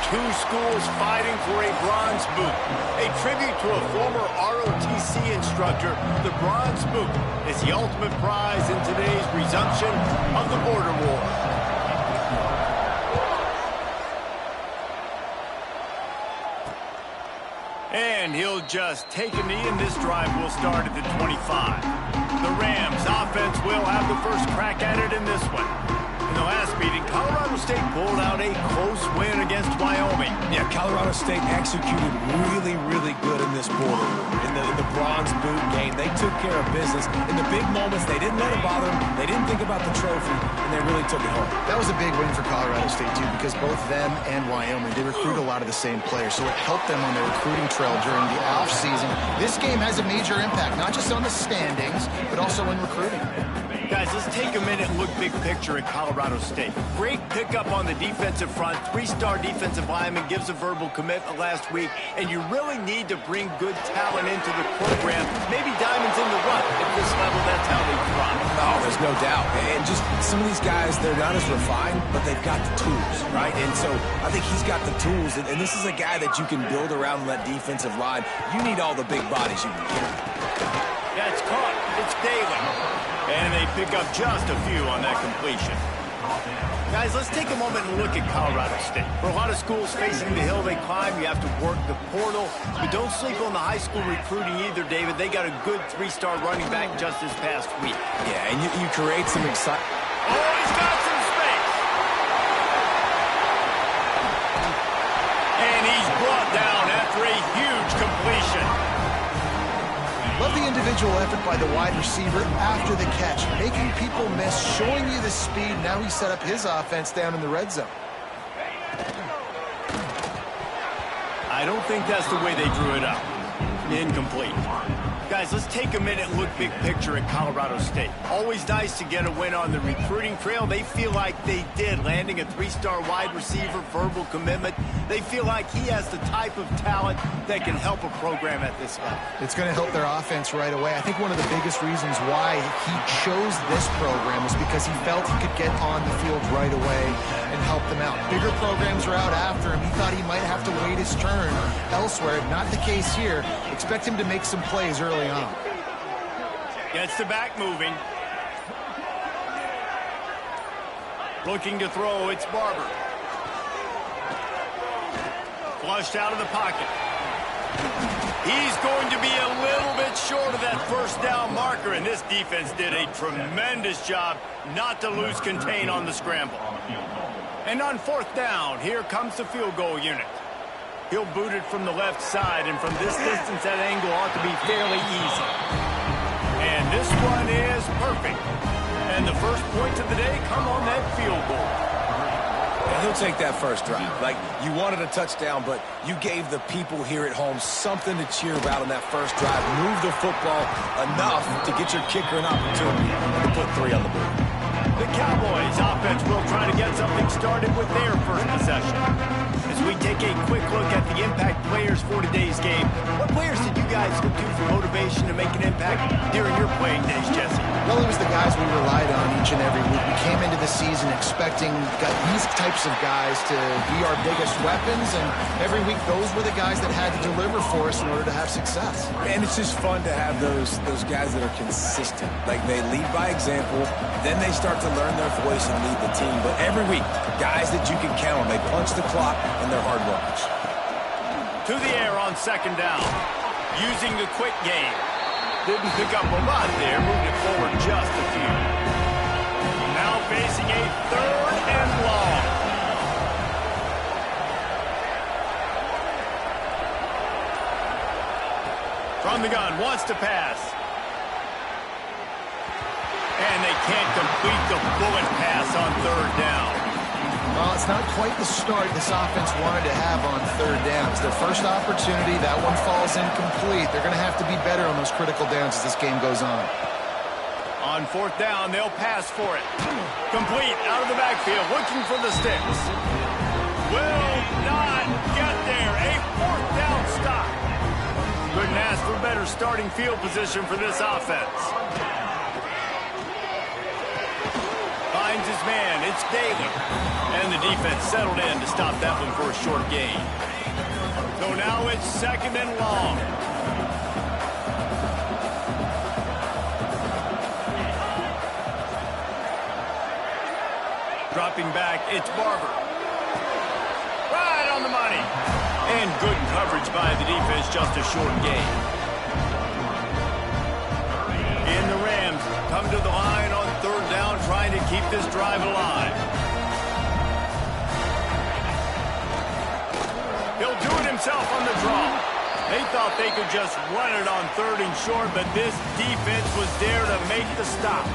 two schools fighting for a bronze boot. A tribute to a former ROTC instructor, the bronze boot is the ultimate prize in today's resumption of the border war. And he'll just take a knee, and this drive will start at the 25. The Rams offense will have the first crack at it in this one. In the last meeting, Colorado State pulled out a close win against Wyoming. Yeah, Colorado State executed really good in this border war. In the bronze boot game, they took care of business. In the big moments, they didn't let it bother them. They didn't think about the trophy, and they really took it home. That was a big win for Colorado State, too, because both them and Wyoming, they recruit a lot of the same players, so it helped them on their recruiting trail during the offseason. This game has a major impact, not just on the standings, but also in recruiting. Guys, let's take a minute and look big picture at Colorado State. Great pickup on the defensive front. Three-star defensive lineman gives a verbal commitment last week, and you really need to bring good talent into the program. Maybe diamonds in the rough. At this level, that's how they thrive. Oh, there's no doubt. And just some of these guys, they're not as refined, but they've got the tools, right? And so I think he's got the tools, and this is a guy that you can build around that defensive line. You need all the big bodies you can get. Yeah, it's caught. It's Daly. And they pick up just a few on that completion. Guys, let's take a moment and look at Colorado State. For a lot of schools facing the hill they climb, you have to work the portal. But don't sleep on the high school recruiting either, David. They got a good three-star running back just this past week. Yeah, and you create some excitement. Oh, he's got some space. And he's brought down after a huge completion. Love the individual effort by the wide receiver after the catch, making people miss, showing you the speed. Now he set up his offense down in the red zone. I don't think that's the way they drew it up. Incomplete. Guys, let's take a minute and look big picture at Colorado State. Always nice to get a win on the recruiting trail. They feel like they did, landing a three-star wide receiver, verbal commitment. They feel like he has the type of talent that can help a program at this level. It's going to help their offense right away. I think one of the biggest reasons why he chose this program was because he felt he could get on the field right away and help them out. Bigger programs are out after him. He thought he might have to wait his turn elsewhere. Not the case here. Expect him to make some plays early on. Gets the back moving. Looking to throw, it's Barber. Flushed out of the pocket. He's going to be a little bit short of that first down marker, and this defense did a tremendous job not to lose contain on the scramble. And on fourth down, here comes the field goal unit. He'll boot it from the left side, and from this distance, that angle ought to be fairly easy. And this one is perfect. And the first points of the day come on that field goal. And he'll take that first drive. Like, you wanted a touchdown, but you gave the people here at home something to cheer about on that first drive. Move the football enough to get your kicker an opportunity to put 3 on the board. The Cowboys offense will try to get something started with their first possession. As we take a quick look at the impact players for today's game, what players did you guys look to for motivation to make an impact during your playing days, Jesse? Well, it was the guys we relied on each and every week. We came into the season expecting these types of guys to be our biggest weapons, and every week those were the guys that had to deliver for us in order to have success. And it's just fun to have those guys that are consistent. Like, they lead by example, then they start to learn their voice and lead the team. But every week, guys that you can count on, they punch the clock, and they're hard workers. To the air on second down. Using the quick game. Didn't pick up a lot there. Moved it forward just a few. Now facing a third and long. From the gun, wants to pass. And they can't complete the bullet pass on third down. Well, it's not quite the start this offense wanted to have on third down. It's their first opportunity. That one falls incomplete. They're going to have to be better on those critical downs as this game goes on. On fourth down, they'll pass for it. Complete out of the backfield, looking for the sticks. Will not get there. A fourth down stop. Couldn't ask for better starting field position for this offense. Finds his man. It's Daly. And the defense settled in to stop that one for a short gain. So now it's 2nd and long. Dropping back, it's Barber. Right on the money. And good coverage by the defense, just a short gain. And the Rams come to the line on 3rd down, trying to keep this drive alive. He'll do it himself on the draw. They thought they could just run it on 3rd and short, but this defense was there to make the stop.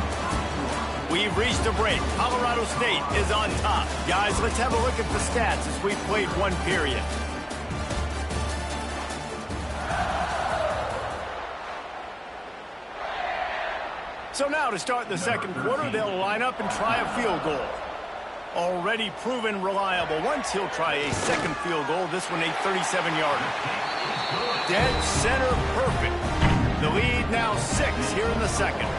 We've reached a break. Colorado State is on top. Guys, let's have a look at the stats as we've played 1 period. So now to start the 2nd quarter, they'll line up and try a field goal. Already proven reliable. Once he'll try a 2nd field goal, this one a 37-yarder. Dead center perfect. The lead now 6 here in the 2nd.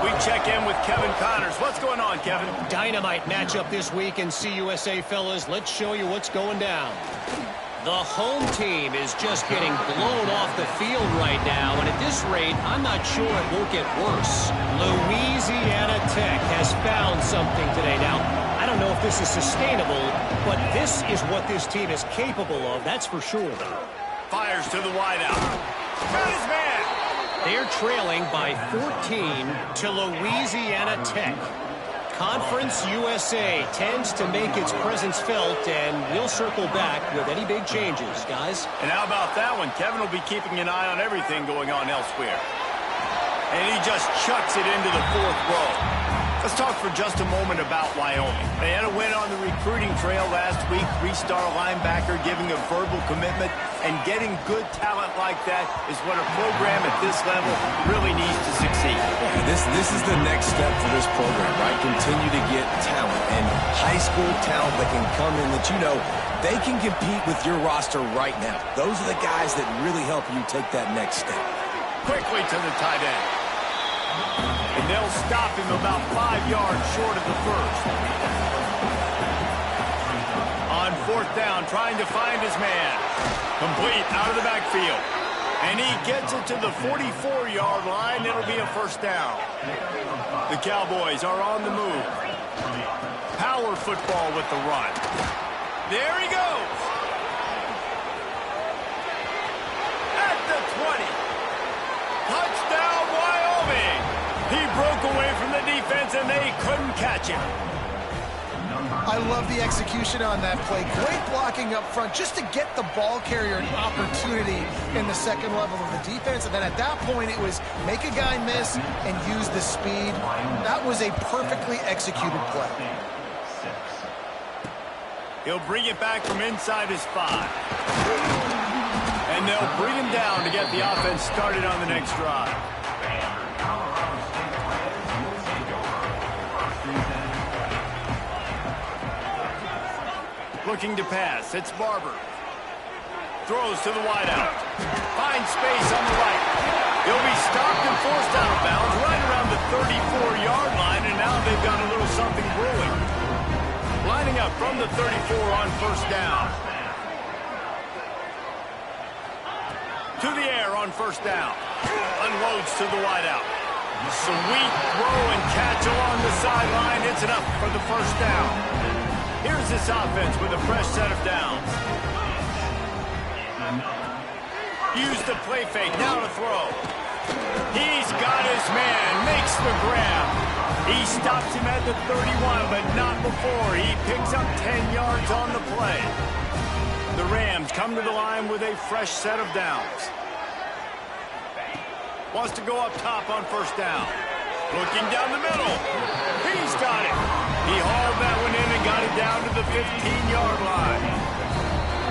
We check in with Kevin Connors. What's going on, Kevin? Dynamite matchup this week in CUSA, fellas. Let's show you what's going down. The home team is just getting blown off the field right now, and at this rate, I'm not sure it won't get worse. Louisiana Tech has found something today. Now, I don't know if this is sustainable, but this is what this team is capable of, that's for sure. Fires to the wideout. Got his man. They're trailing by 14 to Louisiana Tech. Conference USA tends to make its presence felt, and we'll circle back with any big changes, guys. And how about that one? Kevin will be keeping an eye on everything going on elsewhere. And he just chucks it into the 4th row. Let's talk for just a moment about Wyoming. They had a win on the recruiting trail last week. 3-star linebacker giving a verbal commitment, and getting good talent like that is what a program at this level really needs to succeed. Yeah, this is the next step for this program, right? Continue to get talent and high school talent that can come in that they can compete with your roster right now. Those are the guys that really help you take that next step. Quickly to the tight end. And they'll stop him about 5 yards short of the 1st. On 4th down, trying to find his man. Complete out of the backfield. And he gets it to the 44-yard line. It'll be a 1st down. The Cowboys are on the move. Power football with the run. There he goes. At the 20. Touchdown, Wyoming. He broke away from the defense, and they couldn't catch him. I love the execution on that play. Great blocking up front just to get the ball carrier an opportunity in the 2nd level of the defense. And then at that point, it was make a guy miss and use the speed. That was a perfectly executed play. He'll bring it back from inside his 5. And they'll bring him down to get the offense started on the next drive. Looking to pass. It's Barber. Throws to the wideout. Finds space on the right. He'll be stopped and forced out of bounds right around the 34-yard line, and now they've got a little something brewing. Lining up from the 34 on 1st down. To the air on 1st down. Unloads to the wideout. Sweet throw and catch along the sideline. It's enough for the 1st down. Here's this offense with a fresh set of downs. Use the play fake, now to throw. He's got his man, makes the grab. He stops him at the 31, but not before. He picks up 10 yards on the play. The Rams come to the line with a fresh set of downs. Wants to go up top on 1st down. Looking down the middle. He's got it. He hauled that one in and got it down to the 15-yard line.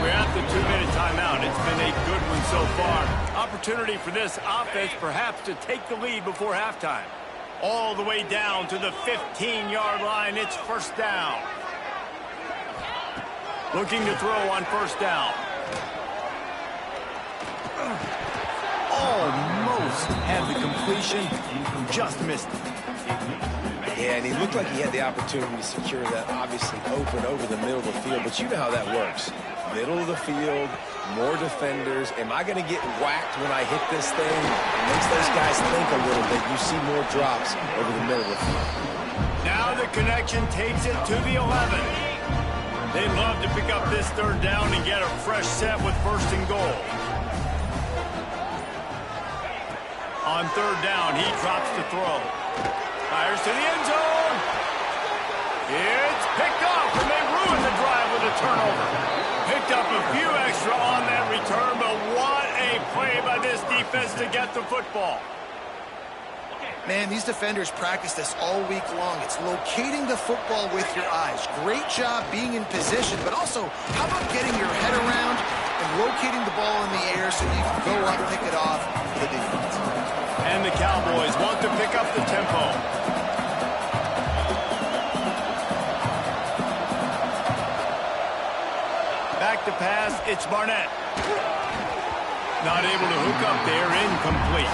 We're at the 2-minute timeout. It's been a good one so far. Opportunity for this offense perhaps to take the lead before halftime. All the way down to the 15-yard line. It's 1st down. Looking to throw on 1st down. Almost had the completion. Just missed it. Yeah, and he looked like he had the opportunity to secure that obviously open over the middle of the field, but you know how that works. Middle of the field, more defenders. Am I going to get whacked when I hit this thing? It makes those guys think a little bit. You see more drops over the middle of the field. Now the connection takes it to the 11. They'd love to pick up this third down and get a fresh set with first and goal. On third down, he drops to throw. Fires to the end zone. It's picked off, and they ruin the drive with a turnover. Picked up a few extra on that return, but what a play by this defense to get the football. Man, these defenders practice this all week long. It's locating the football with your eyes. Great job being in position, but also, how about getting your head around and locating the ball in the air so you can go up, pick it off for the defense. And the Cowboys want to pick up the tempo. Back to pass, it's Barnett. Not able to hook up there, incomplete.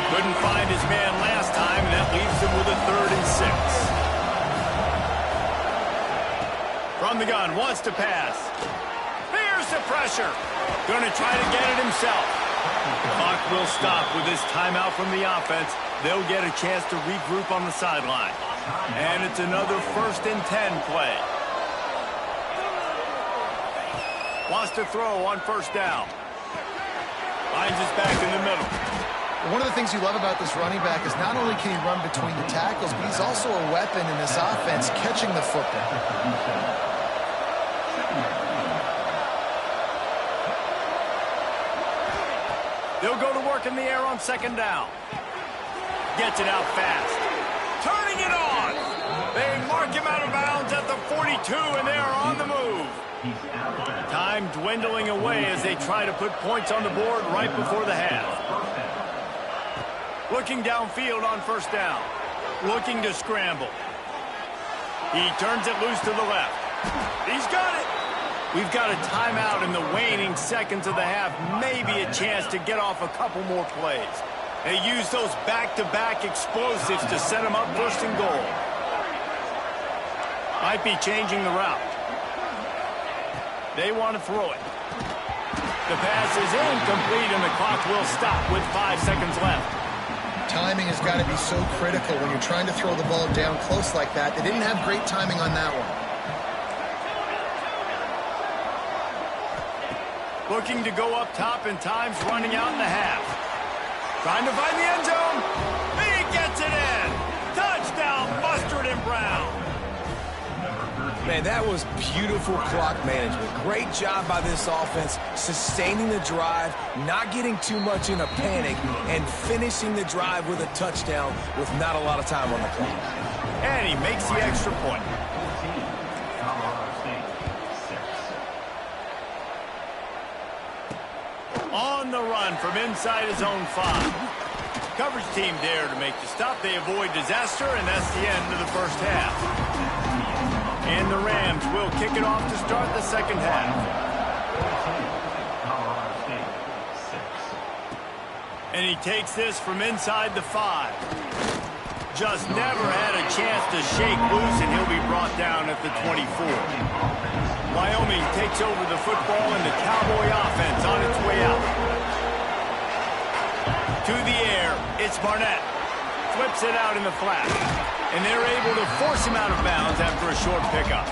Couldn't find his man last time, and that leaves him with a 3rd and 6. From the gun, wants to pass. Here's the pressure. Going to try to get it himself. The clock will stop with this timeout from the offense. They'll get a chance to regroup on the sideline. And it's another 1st and 10 play. Wants to throw on first down. Finds his back in the middle. One of the things you love about this running back is not only can he run between the tackles, but he's also a weapon in this offense catching the football. They'll go to work in the air on second down. Gets it out fast. Turning it on. They mark him out of bounds at the 42, and they are on the move. Time dwindling away as they try to put points on the board right before the half. Looking downfield on first down. Looking to scramble. He turns it loose to the left. He's got it. We've got a timeout in the waning seconds of the half. Maybe a chance to get off a couple more plays. They use those back-to-back explosives to set them up first and goal. Might be changing the route. They want to throw it. The pass is incomplete, and the clock will stop with 5 seconds left. Timing has got to be so critical when you're trying to throw the ball down close like that. They didn't have great timing on that one. Looking to go up top, and time's running out in the half. Trying to find the end zone. He gets it in. Touchdown, Mustard and Brown. Man, that was beautiful clock management. Great job by this offense, sustaining the drive, not getting too much in a panic, and finishing the drive with a touchdown with not a lot of time on the clock. And he makes the extra point. On the run from inside his own 5. Coverage team there to make the stop. They avoid disaster, and that's the end of the first half. And the Rams will kick it off to start the second half. And he takes this from inside the 5. Just never had a chance to shake loose, and he'll be brought down at the 24. Wyoming takes over the football, and the Cowboy offense on its way out. To the air, it's Barnett. Flips it out in the flat. And they're able to force him out of bounds after a short pickup.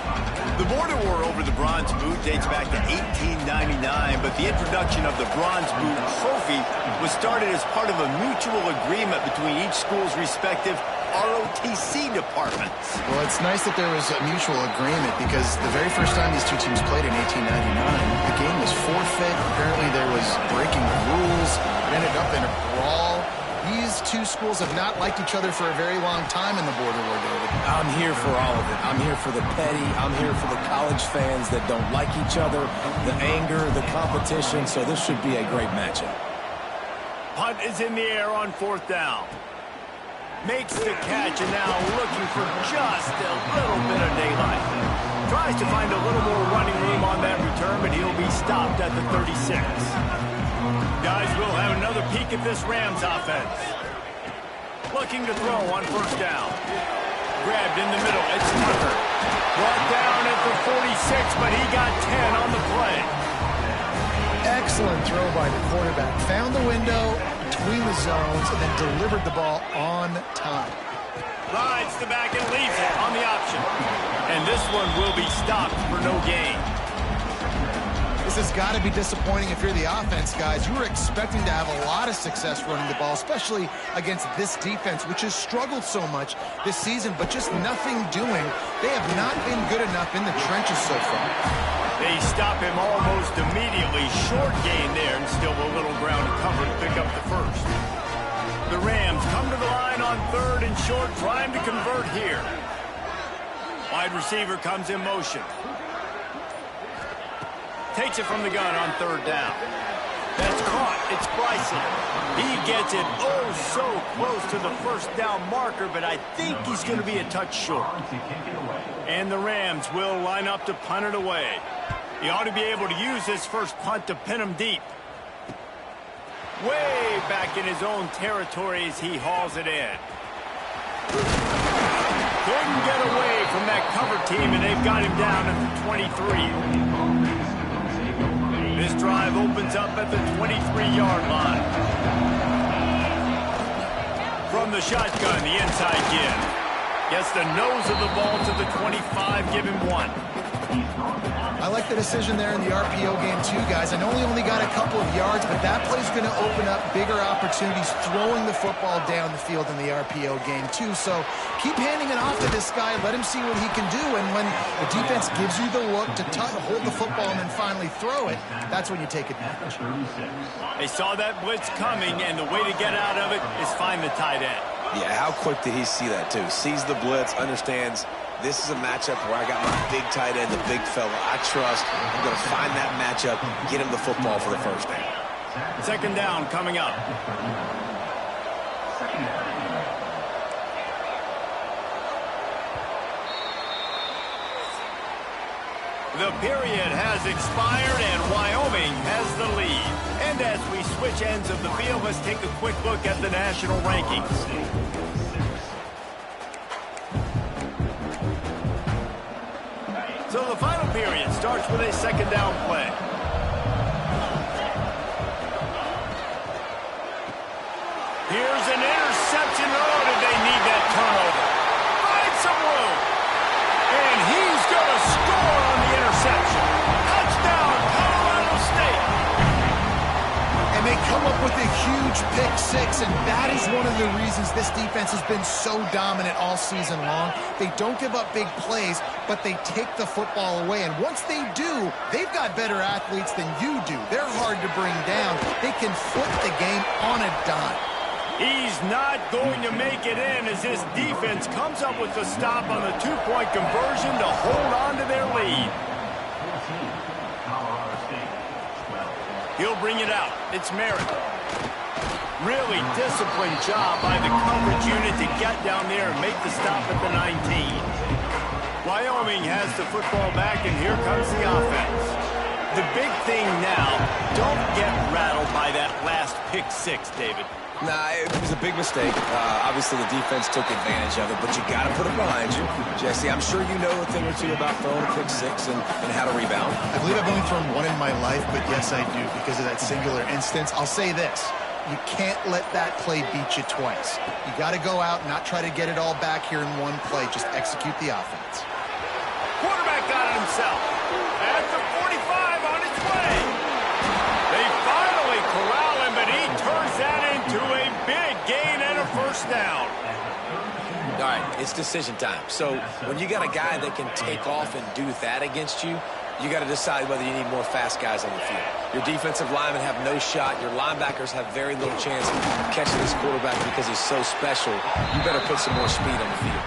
The border war over the bronze boot dates back to 1899, but the introduction of the bronze boot trophy was started as part of a mutual agreement between each school's respective ROTC departments. Well, it's nice that there was a mutual agreement, because the very first time these two teams played in 1899, the game was forfeit. Apparently there was breaking the rules. It ended up in a brawl. These two schools have not liked each other for a very long time in the border war, David. I'm here for all of it. I'm here for the petty. I'm here for the college fans that don't like each other, the anger, the competition. So this should be a great matchup. Punt is in the air on fourth down. Makes the catch, and now looking for just a little bit of daylight. Tries to find a little more running room on that return, but he'll be stopped at the 36. Guys, we'll have another peek at this Rams offense. looking to throw on first down. Grabbed in the middle. It's Tucker. Brought down at the 46, but he got 10 on the play. Excellent throw by the quarterback. Found the window between the zones and then delivered the ball on time. Rides the back and leaves it on the option. And this one will be stopped for no gain. This has got to be disappointing if you're the offense, guys. You were expecting to have a lot of success running the ball, especially against this defense, which has struggled so much this season, but just nothing doing. They have not been good enough in the trenches so far. They stop him almost immediately. Short gain there, and still a little ground to cover to pick up the first. The Rams come to the line on third and short, trying to convert here. Wide receiver comes in motion. Takes it from the gun on third down. That's caught. It's Bryson. He gets it oh so close to the first down marker, but I think he's going to be a touch short. And the Rams will line up to punt it away. He ought to be able to use this first punt to pin him deep. Way back in his own territory as he hauls it in. Couldn't get away from that cover team, and they've got him down at the 23. This drive opens up at the 23-yard line. From the shotgun, the inside give. Gets the nose of the ball to the 25, give him one. I like the decision there in the RPO game too, guys. I know he only got a couple of yards, but that play's going to open up bigger opportunities throwing the football down the field in the RPO game too. So keep handing it off to this guy. Let him see what he can do. And when the defense gives you the look to hold the football and then finally throw it, that's when you take advantage. They saw that blitz coming, and the way to get out of it is find the tight end. Yeah, how quick did he see that too? Sees the blitz, understands this is a matchup where I got my big tight end, the big fella I trust. I'm going to find that matchup, get him the football for the first down. Second down coming up. The period has expired, and Wyoming has the lead. And as we switch ends of the field, let's take a quick look at the national rankings. So the final period starts with a second down play. Here's an interception. Oh, did they need that turnover? Find some room. And he's going to score on the interception. Touchdown, Colorado State. And they come up with a huge pick six, and that is one of the reasons this defense has been so dominant all season long. They don't give up big plays, but they take the football away. And once they do, they've got better athletes than you do. They're hard to bring down. They can flip the game on a dime. He's not going to make it in as this defense comes up with the stop on the two-point conversion to hold on to their lead. He'll bring it out. It's Merritt. Really disciplined job by the coverage unit to get down there and make the stop at the 19. Wyoming has the football back, and here comes the offense. The big thing now, don't get rattled by that last pick six, David. Nah, it was a big mistake. Obviously, the defense took advantage of it, but you got to put it behind you. Jesse, I'm sure you know a thing or two about throwing a pick six and how to rebound. I believe I've only thrown one in my life, but yes, I do because of that singular instance. I'll say this. You can't let that play beat you twice. You got to go out and not try to get it all back here in one play. Just execute the offense. Quarterback got it himself. At the 45 on its way. They finally corral him, but he turns that into a big gain and a first down. All right, it's decision time. So when you got a guy that can take off and do that against you, you got to decide whether you need more fast guys on the field. Your defensive linemen have no shot. Your linebackers have very little chance of catching this quarterback because he's so special. You better put some more speed on the field.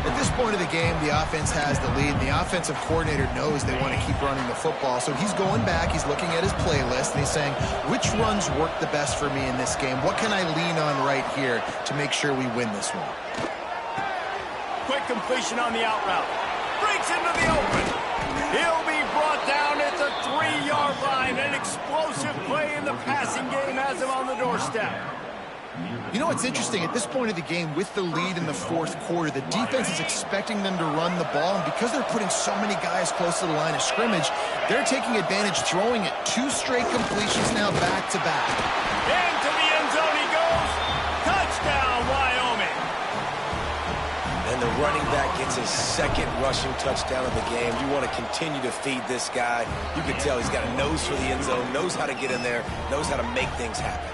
At this point of the game, the offense has the lead. The offensive coordinator knows they want to keep running the football. So he's going back, he's looking at his playlist, and he's saying, which runs work the best for me in this game? What can I lean on right here to make sure we win this one? Quick completion on the out route. Breaks into the open. He'll be brought down at the 3-yard line. An explosive play in the passing game has him on the doorstep. You know what's interesting? At this point of the game, with the lead in the fourth quarter, the defense is expecting them to run the ball, and because they're putting so many guys close to the line of scrimmage, they're taking advantage, throwing it 2 straight completions now back-to-back. Into the end zone he goes. Touchdown, Wyoming. And the running back gets his second rushing touchdown of the game. You want to continue to feed this guy. You can tell he's got a nose for the end zone, knows how to get in there, knows how to make things happen.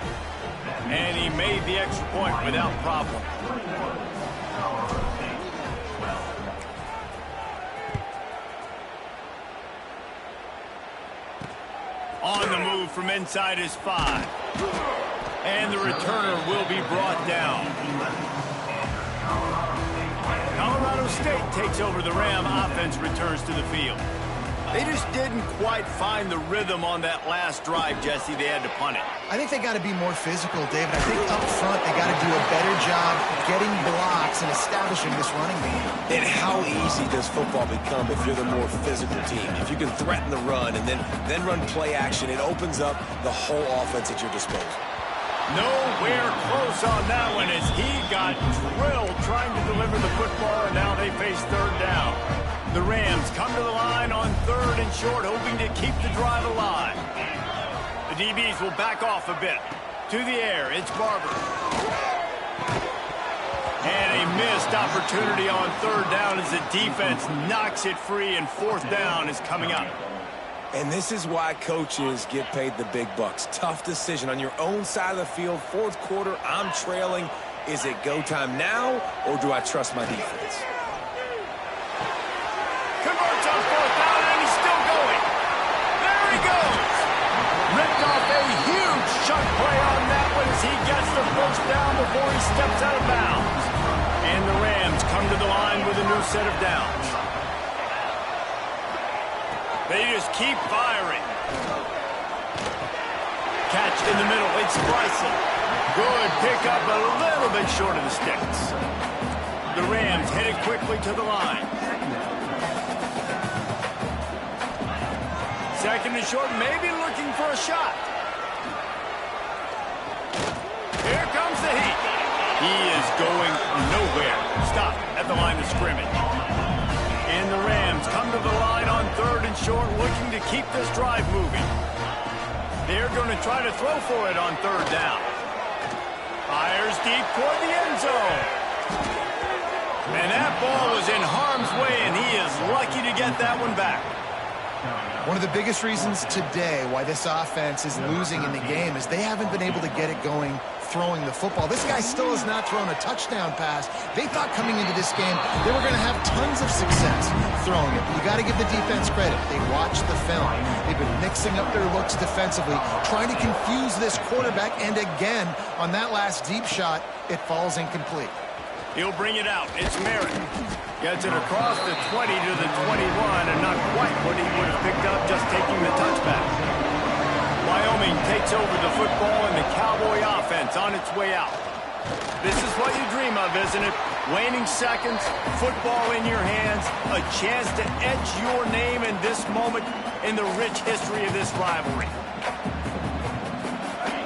And he made the extra point without problem. On the move from inside his 5. And the returner will be brought down. Colorado State takes over the Ram offense, returns to the field. They just didn't quite find the rhythm on that last drive, Jesse. They had to punt it. I think they got to be more physical, David. I think up front they got to do a better job getting blocks and establishing this running game. And how easy does football become if you're the more physical team? If you can threaten the run and then run play action, it opens up the whole offense at your disposal. Nowhere close on that one as he got drilled trying to deliver the football, and now they face third down. The Rams come to the line on 3rd and short, hoping to keep the drive alive. The DBs will back off a bit. To the air, it's Barber. And a missed opportunity on 3rd down as the defense knocks it free, and 4th down is coming up. And this is why coaches get paid the big bucks. Tough decision on your own side of the field. 4th quarter, I'm trailing. Is it go time now, or do I trust my defense? Converts on 4th down, and he's still going. There he goes. Ripped off a huge chunk play on that one as he gets the 1st down before he steps out of bounds. And the Rams come to the line with a new set of downs. They just keep firing. Catch in the middle. It's Bryson. Good pickup, a little bit short of the sticks. The Rams headed quickly to the line. 2nd and short, maybe looking for a shot. Here comes the heat. He is going nowhere. Stop at the line of scrimmage. And the Rams come to the line on 3rd and short, looking to keep this drive moving. They're going to try to throw for it on 3rd down. Fires deep toward the end zone. And that ball was in harm's way, and he is lucky to get that one back. One of the biggest reasons today why this offense is losing in the game is they haven't been able to get it going throwing the football. This guy still has not thrown a touchdown pass. They thought coming into this game they were going to have tons of success throwing it. But you got to give the defense credit. They watched the film. They've been mixing up their looks defensively, trying to confuse this quarterback, and again, on that last deep shot, it falls incomplete. He'll bring it out. It's Merritt. Gets it across the 20 to the 21, and not quite what he would have picked up just taking the touchback. Wyoming takes over the football, and the Cowboy offense on its way out. This is what you dream of, isn't it? Waning seconds, football in your hands, a chance to etch your name in this moment in the rich history of this rivalry.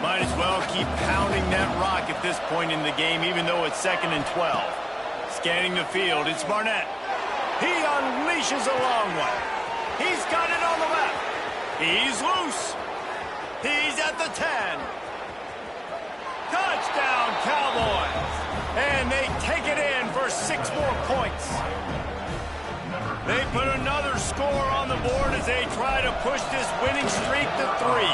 Might as well keep pounding that rock at this point in the game, even though it's 2nd and 12. Scanning the field, it's Barnett. He unleashes a long one. He's got it on the left. He's loose. He's at the 10. Touchdown, Cowboys. And they take it in for 6 more points. They put another score on the board as they try to push this winning streak to 3.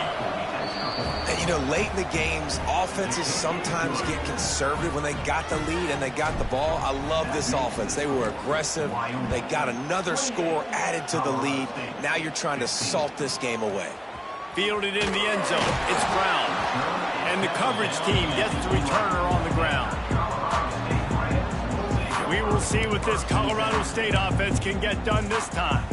And, you know, late in the games, offenses sometimes get conservative when they got the lead and they got the ball. I love this offense. They were aggressive. They got another score added to the lead. Now you're trying to salt this game away. Fielded in the end zone. It's Brown. And the coverage team gets the returner on the ground. We will see what this Colorado State offense can get done this time.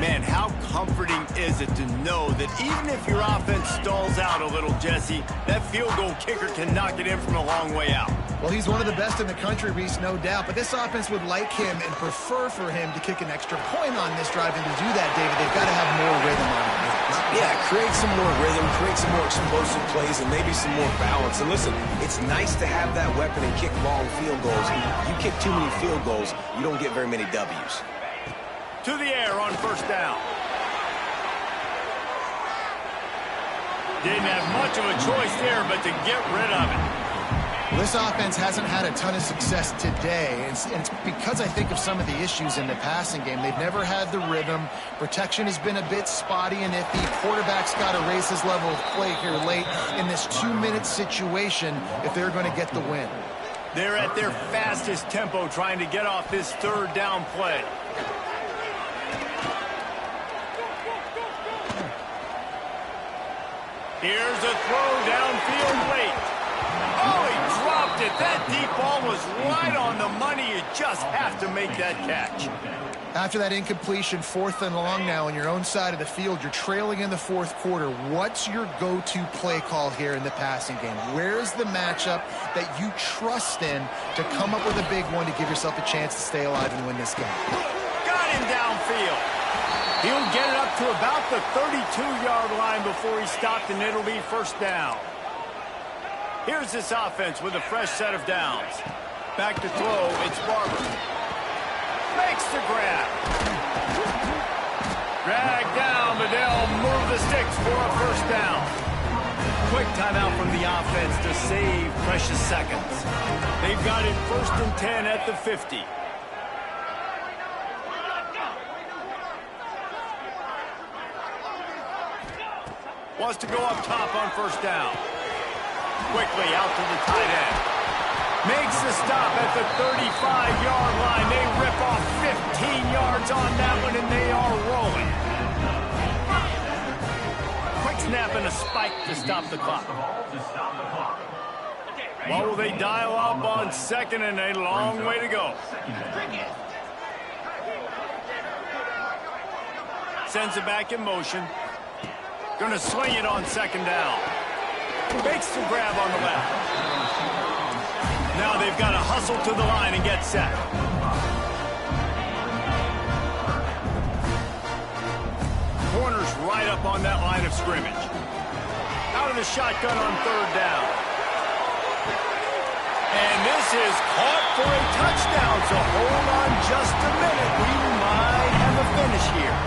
Man, how comforting is it to know that even if your offense stalls out a little, Jesse, that field goal kicker can knock it in from a long way out. Well, he's one of the best in the country, Reese, no doubt. But this offense would like him and prefer for him to kick an extra point on this drive. And to do that, David, they've got to have more rhythm on it. Yeah, create some more rhythm, create some more explosive plays, and maybe some more balance. And listen, it's nice to have that weapon and kick long field goals. You kick too many field goals, you don't get very many W's. To the air on first down. Didn't have much of a choice there, but to get rid of it. This offense hasn't had a ton of success today, and it's because I think of some of the issues in the passing game. They've never had the rhythm. Protection has been a bit spotty and iffy. Quarterback's got to raise his level of play here late in this 2-minute situation if they're going to get the win. They're at their fastest tempo trying to get off this third down play. Here's a throw downfield late. Oh, he dropped it. That deep ball was right on the money. You just have to make that catch. After that incompletion, 4th and long now on your own side of the field, you're trailing in the 4th quarter. What's your go-to play call here in the passing game? Where's the matchup that you trust in to come up with a big one to give yourself a chance to stay alive and win this game? Got him downfield. He'll get it up to about the 32-yard line before he's stopped, and it'll be first down. Here's this offense with a fresh set of downs. Back to throw, it's Barber. Makes the grab. Drag down, but they'll move the sticks for a first down. Quick timeout from the offense to save precious seconds. They've got it 1st and 10 at the 50. Wants to go up top on first down. Quickly out to the tight end. Makes the stop at the 35-yard line. They rip off 15 yards on that one, and they are rolling. Quick snap and a spike to stop the clock. What will they dial up on 2nd and a long way to go? Sends it back in motion. Going to swing it on 2nd down. Makes the grab on the left. Now they've got to hustle to the line and get set. Corner's right up on that line of scrimmage. Out of the shotgun on 3rd down. And this is caught for a touchdown, so hold on just a minute. We might have a finish here.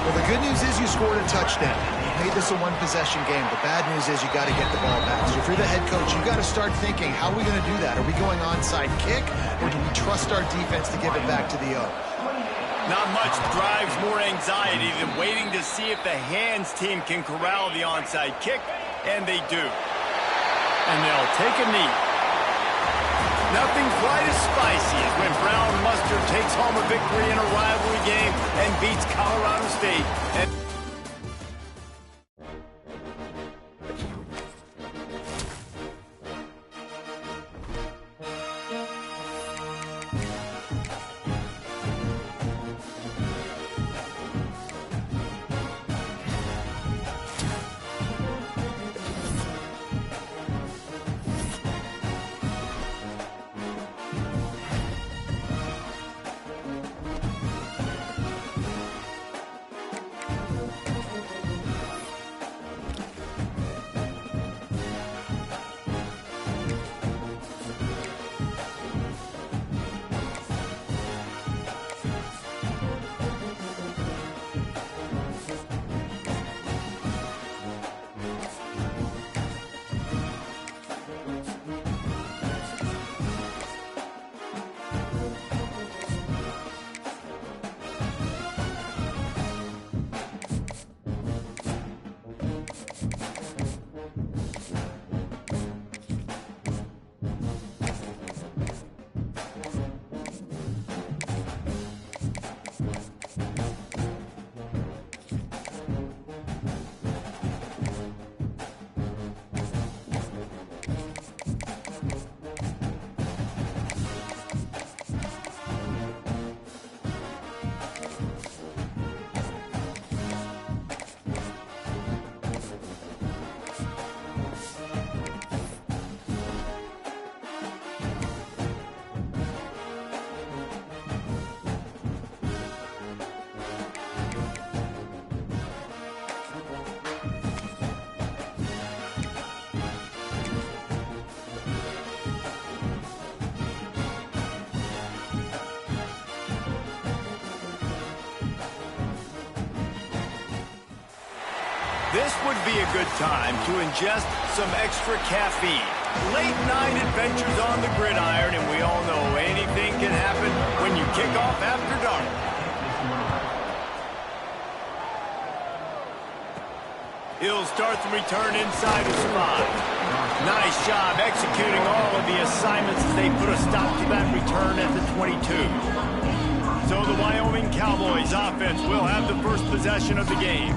Well, the good news is you scored a touchdown. You made this a one-possession game. The bad news is you got to get the ball back. So if you're the head coach, you got to start thinking, how are we going to do that? Are we going onside kick, or do we trust our defense to give it back to the O? Not much drives more anxiety than waiting to see if the hands team can corral the onside kick, and they do. And they'll take a knee. Nothing quite as spicy as when Brown Mustard takes home a victory in a rivalry game and beats Colorado State. This would be a good time to ingest some extra caffeine. Late night adventures on the gridiron, and we all know anything can happen when you kick off after dark. He'll start the return inside his 5. Nice job executing all of the assignments as they put a stop to that return at the 22. So the Wyoming Cowboys offense will have the first possession of the game.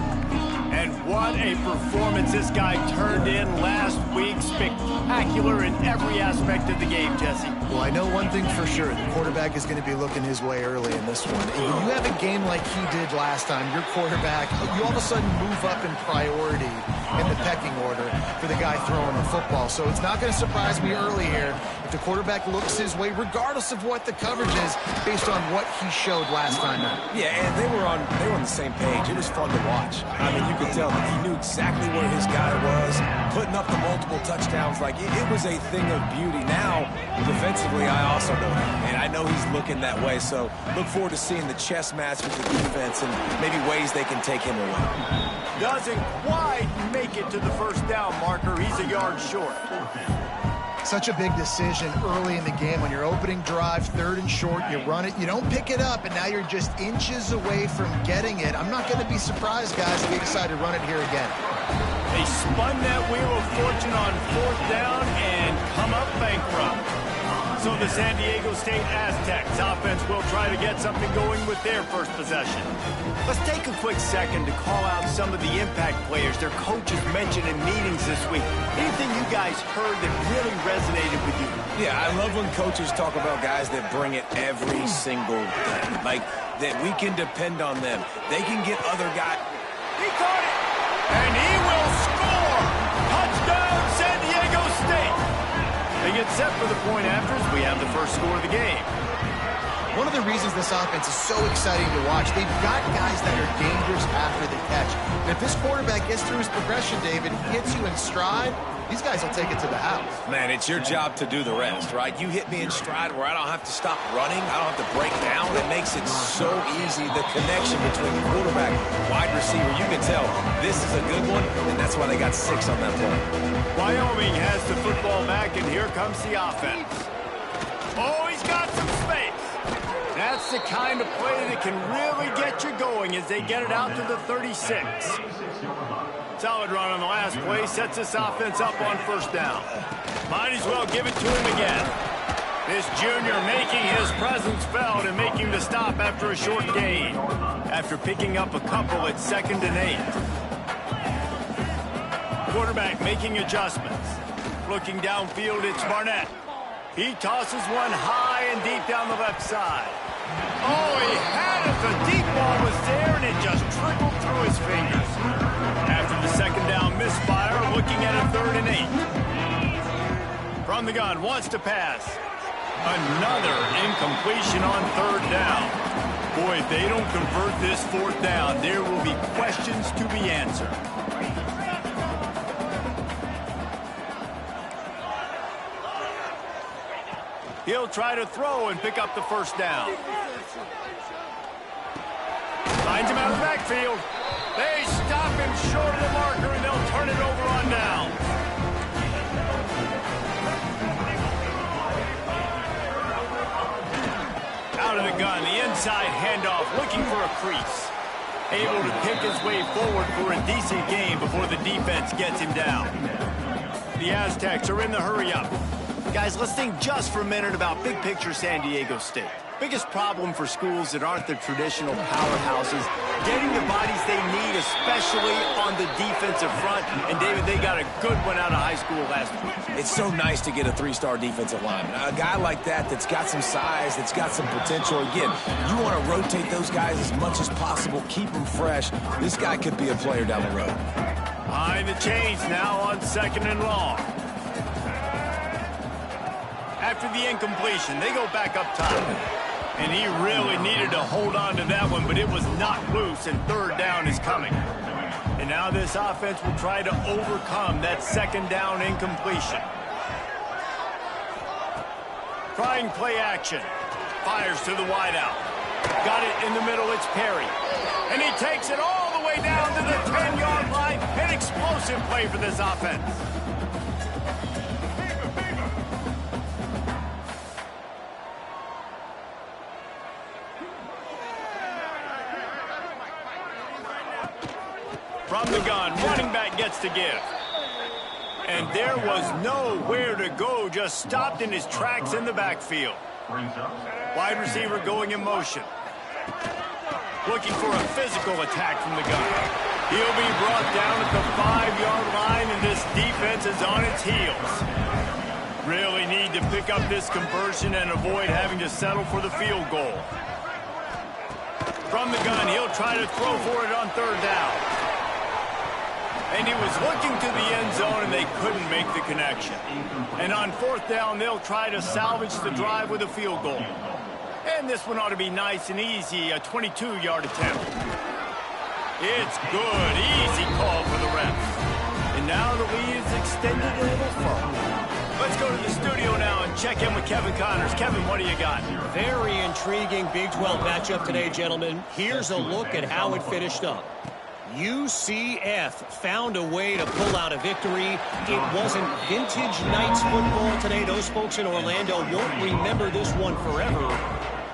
And what a performance this guy turned in last week. Spectacular in every aspect of the game, Jesse. Well, I know one thing for sure. The quarterback is going to be looking his way early in this one. When you have a game like he did last time, your quarterback, you all of a sudden move up in priority in the pecking order for the guy throwing the football. So it's not going to surprise me early here if the quarterback looks his way, regardless of what the coverage is, based on what he showed last time out. Yeah, and they were on the same page. It was fun to watch. I mean, you could tell that he knew exactly where his guy was, putting up the multiple touchdowns. Like, it was a thing of beauty. Now, defensively, I also know that, and I know he's looking that way. So look forward to seeing the chess match with the defense and maybe ways they can take him away. Doesn't quite make it to the first down marker. He's a yard short. Such a big decision early in the game. When you're opening drive, 3rd and short, you run it, you don't pick it up, and now you're just inches away from getting it. I'm not going to be surprised, guys, if we decide to run it here again. They spun that wheel of fortune on 4th down and come up bankrupt. So the San Diego State Aztecs offense will try to get something going with their first possession. Let's take a quick second to call out some of the impact players their coaches mentioned in meetings this week. Anything you guys heard that really resonated with you? Yeah, I love when coaches talk about guys that bring it every single day. Like, that we can depend on them. They can get other guys. He caught it! And he will score! Touchdown, San Diego State! They get set for the point after as we have the first score of the game. One of the reasons this offense is so exciting to watch, they've got guys that are dangerous after the catch. And if this quarterback gets through his progression, David, he hits you in stride, these guys will take it to the house. Man, it's your job to do the rest, right? You hit me in stride where I don't have to stop running. I don't have to break down. It makes it so easy. The connection between the quarterback and wide receiver, you can tell this is a good one, and that's why they got 6 on that play. Wyoming has the football back, and here comes the offense. Oh, he's got some space. That's the kind of play that can really get you going as they get it out to the 36. Solid run on the last play, sets this offense up on 1st down. Might as well give it to him again. This junior making his presence felt and making the stop after a short gain. After picking up a couple at 2nd and 8. Quarterback making adjustments. Looking downfield, it's Barnett. He tosses one high and deep down the left side. Oh, he had it. The deep ball was there, and it just trickled through his fingers. After the 2nd down misfire, looking at a 3rd and 8. From the gun, wants to pass. Another incompletion on 3rd down. Boy, if they don't convert this 4th down, there will be questions to be answered. He'll try to throw and pick up the 1st down. Finds him out of the backfield. They stop him short of the marker, and they'll turn it over on down. Out of the gun, the inside handoff, looking for a crease. Able to pick his way forward for a decent gain before the defense gets him down. The Aztecs are in the hurry-up. Guys, let's think just for a minute about big picture San Diego State. Biggest problem for schools that aren't the traditional powerhouses, getting the bodies they need, especially on the defensive front. And, David, they got a good one out of high school last week. It's so nice to get a 3-star defensive lineman. A guy like that's got some size, that's got some potential. Again, you want to rotate those guys as much as possible, keep them fresh. This guy could be a player down the road. Behind the chains now on 2nd and long. After the incompletion, they go back up top. And he really needed to hold on to that one, but it was not loose, and 3rd down is coming. And now this offense will try to overcome that 2nd down incompletion. Trying play action. Fires to the wideout. Got it in the middle. It's Perry. And he takes it all the way down to the 10-yard line. An explosive play for this offense. From the gun, running back gets to give. And there was nowhere to go, just stopped in his tracks in the backfield. Wide receiver going in motion. Looking for a physical attack from the gun. He'll be brought down at the 5-yard line, and this defense is on its heels. Really need to pick up this conversion and avoid having to settle for the field goal. From the gun, he'll try to throw for it on third down. And he was looking to the end zone, and they couldn't make the connection. And on fourth down, they'll try to salvage the drive with a field goal. And this one ought to be nice and easy, a 22-yard attempt. It's good, easy call for the refs. And now the lead is extended a little further. Let's go to the studio now and check in with Kevin Connors. Kevin, what do you got? Very intriguing Big 12 matchup today, gentlemen. Here's a look at how it finished up. UCF found a way to pull out a victory. It wasn't vintage Knights football today. Those folks in Orlando won't remember this one forever,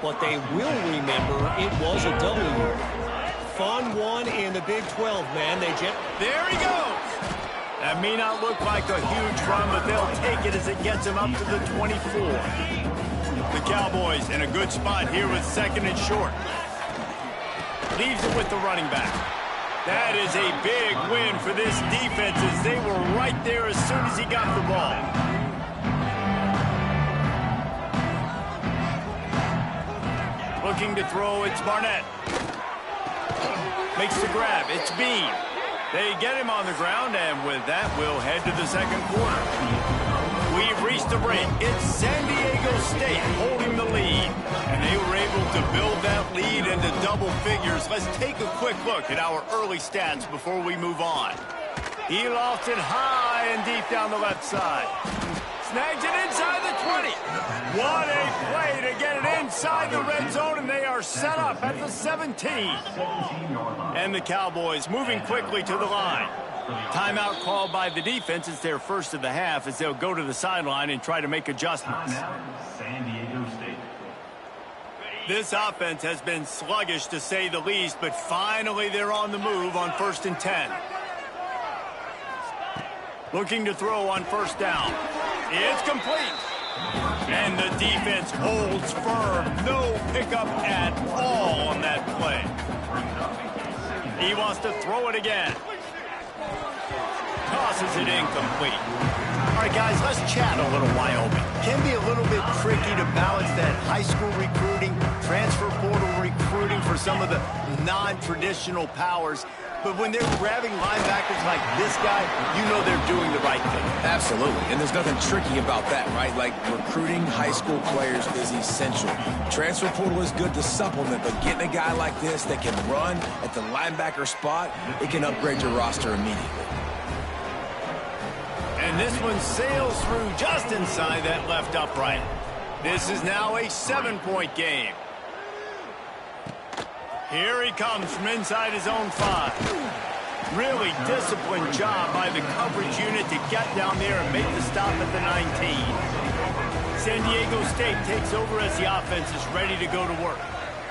but they will remember it was a W. Fun one in the Big 12, man. There he goes. That may not look like a huge run, but they'll take it as it gets them up to the 24. The Cowboys in a good spot here with second and short. Leaves it with the running back. That is a big win for this defense as they were right there as soon as he got the ball. Looking to throw, it's Barnett. Makes the grab, it's Bean. They get him on the ground, and with that, we'll head to the second quarter. We've reached the break. It's San Diego State holding the lead, and they were able to build that lead into double figures. Let's take a quick look at our early stats before we move on. He lost it high and deep down the left side. Snags it inside the 20. What a play to get it inside the red zone, and they are set up at the 17. And the Cowboys moving quickly to the line. Timeout called by the defense. It's their first of the half as they'll go to the sideline and try to make adjustments. This offense has been sluggish to say the least, but finally they're on the move on 1st and 10. Looking to throw on first down. It's complete. And the defense holds firm. No pickup at all on that play. He wants to throw it again. Tosses it incomplete. All right, guys, let's chat a little Wyoming. Can be a little bit tricky to balance that high school recruiting, transfer portal recruiting for some of the non-traditional powers. But when they're grabbing linebackers like this guy, you know they're doing the right thing. Absolutely, and there's nothing tricky about that, right? Like, recruiting high school players is essential. Transfer portal is good to supplement, but getting a guy like this that can run at the linebacker spot, it can upgrade your roster immediately. And this one sails through just inside that left upright. This is now a 7-point game. Here he comes from inside his own 5. Really disciplined job by the coverage unit to get down there and make the stop at the 19. San Diego State takes over as the offense is ready to go to work.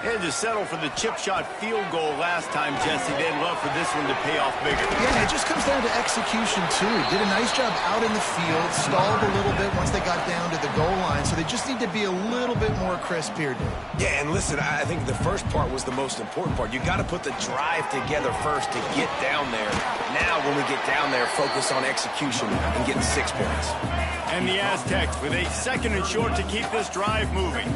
They had to settle for the chip shot field goal last time, Jesse. They'd love for this one to pay off bigger. Yeah, it just comes down to execution, too. Did a nice job out in the field, stalled a little bit once they got down to the goal line, so they just need to be a little bit more crisp here, Dave. Yeah, and listen, I think the first part was the most important part. You got to put the drive together first to get down there. Now, when we get down there, focus on execution and getting 6 points. And the Aztecs with a second and short to keep this drive moving.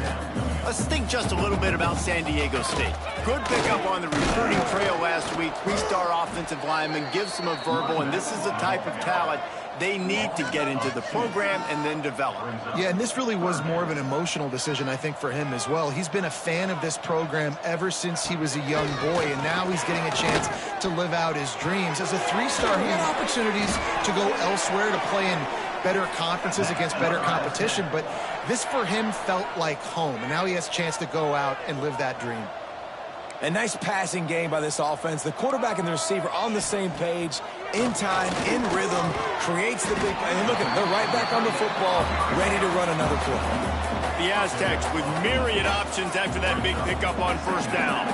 Let's think just a little bit about San Diego State. Good pickup on the recruiting trail last week. 3-star offensive lineman gives them a verbal, and this is the type of talent they need to get into the program and then develop. Yeah, and this really was more of an emotional decision, I think, for him as well. He's been a fan of this program ever since he was a young boy, and now he's getting a chance to live out his dreams. As a 3-star, he had opportunities to go elsewhere, to play in better conferences against better competition, but this for him felt like home, and now he has a chance to go out and live that dream. A nice passing game by this offense. The quarterback and the receiver on the same page, in time, in rhythm, creates the big play. And look at, they're right back on the football, ready to run another play. The Aztecs with myriad options after that big pickup on first down.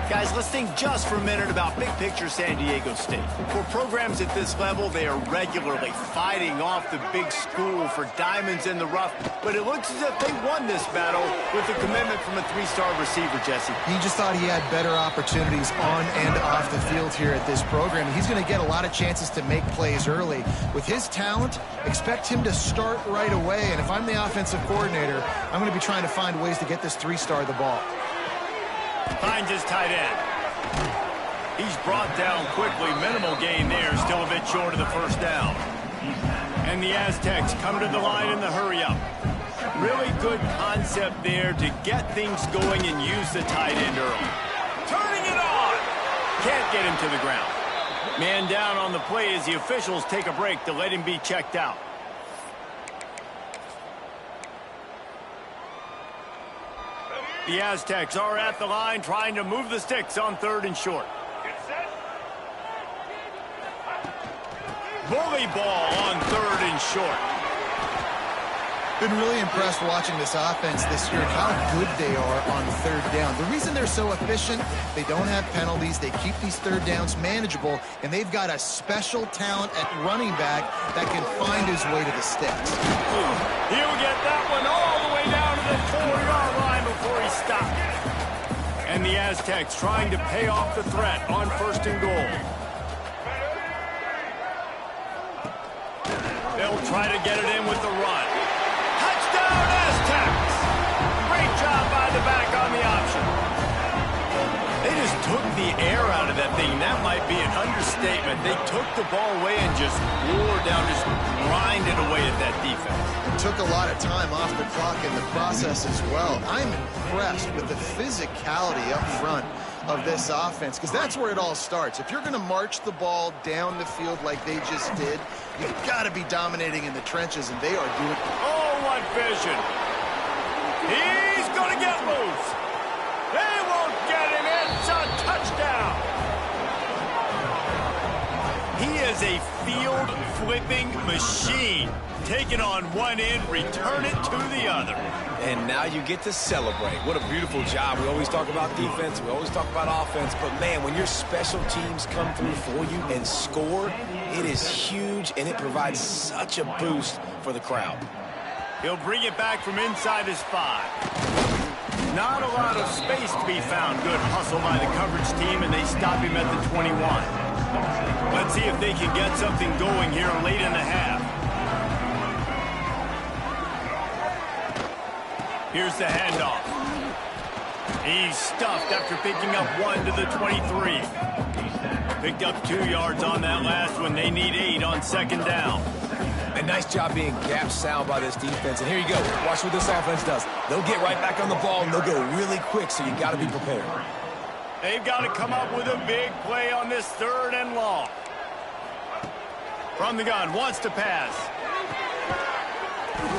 Guys, let's think just for a minute about big picture San Diego State. For programs at this level, they are regularly fighting off the big school for diamonds in the rough, but it looks as if they won this battle with a commitment from a three-star receiver, Jesse. He just thought he had better opportunities on and off the field here at this program. He's going to get a lot of chances to make plays early. With his talent, expect him to start right away, and if I'm the offensive coordinator, I'm going to be trying to find ways to get this three-star the ball. Finds his tight end. He's brought down quickly. Minimal gain there. Still a bit short of the first down. And the Aztecs come to the line in the hurry-up. Really good concept there to get things going and use the tight end early. Turning it on. Can't get him to the ground. Man down on the play as the officials take a break to let him be checked out. The Aztecs are at the line trying to move the sticks on 3rd and short. Bully ball on 3rd and short. Been really impressed watching this offense this year and how good they are on 3rd down. The reason they're so efficient, they don't have penalties, they keep these 3rd downs manageable, and they've got a special talent at running back that can find his way to the sticks. He'll get that one all the way down to the 4-yard line before he stopped. And the Aztecs trying to pay off the threat on 1st and goal. They'll try to get it in with the run. Touchdown, Aztecs! Great job by the back on the option. They just took the air out of that thing. That might be an understatement. They took the ball away and just wore down, just grinded away at that defense. Took a lot of time off the clock in the process as well. I'm impressed with the physicality up front of this offense, because that's where it all starts. If you're going to march the ball down the field like they just did, you've got to be dominating in the trenches, and they are doing it. Oh, what vision. He's going to get loose. They won't get him. It's a touchdown. He is a field-flipping machine. Taking on one end, return it to the other. And now you get to celebrate. What a beautiful job. We always talk about defense. We always talk about offense. But, man, when your special teams come through for you and score, it is huge, and it provides such a boost for the crowd. He'll bring it back from inside his 5. Not a lot of space to be found. Good hustle by the coverage team, and they stop him at the 21. Let's see if they can get something going here late in the half. Here's the handoff. He's stuffed after picking up 1 to the 23. Picked up 2 yards on that last one. They need 8 on 2nd down. A nice job being gap sound by this defense. And here you go. Watch what this offense does. They'll get right back on the ball, and they'll go really quick, so you got to be prepared. They've got to come up with a big play on this 3rd and long. From the gun, wants to pass.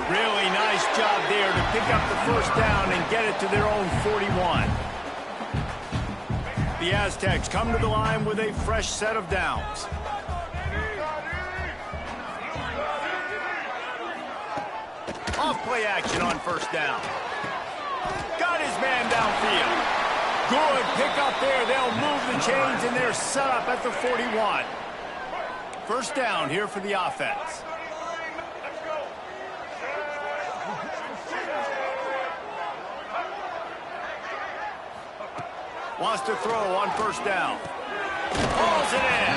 Really nice job there to pick up the 1st down and get it to their own 41. The Aztecs come to the line with a fresh set of downs. Off play action on 1st down. Got his man downfield. Good pick up there. They'll move the chains, and they're set up at the 41. 1st down here for the offense. Wants to throw on 1st down. Pulls it in.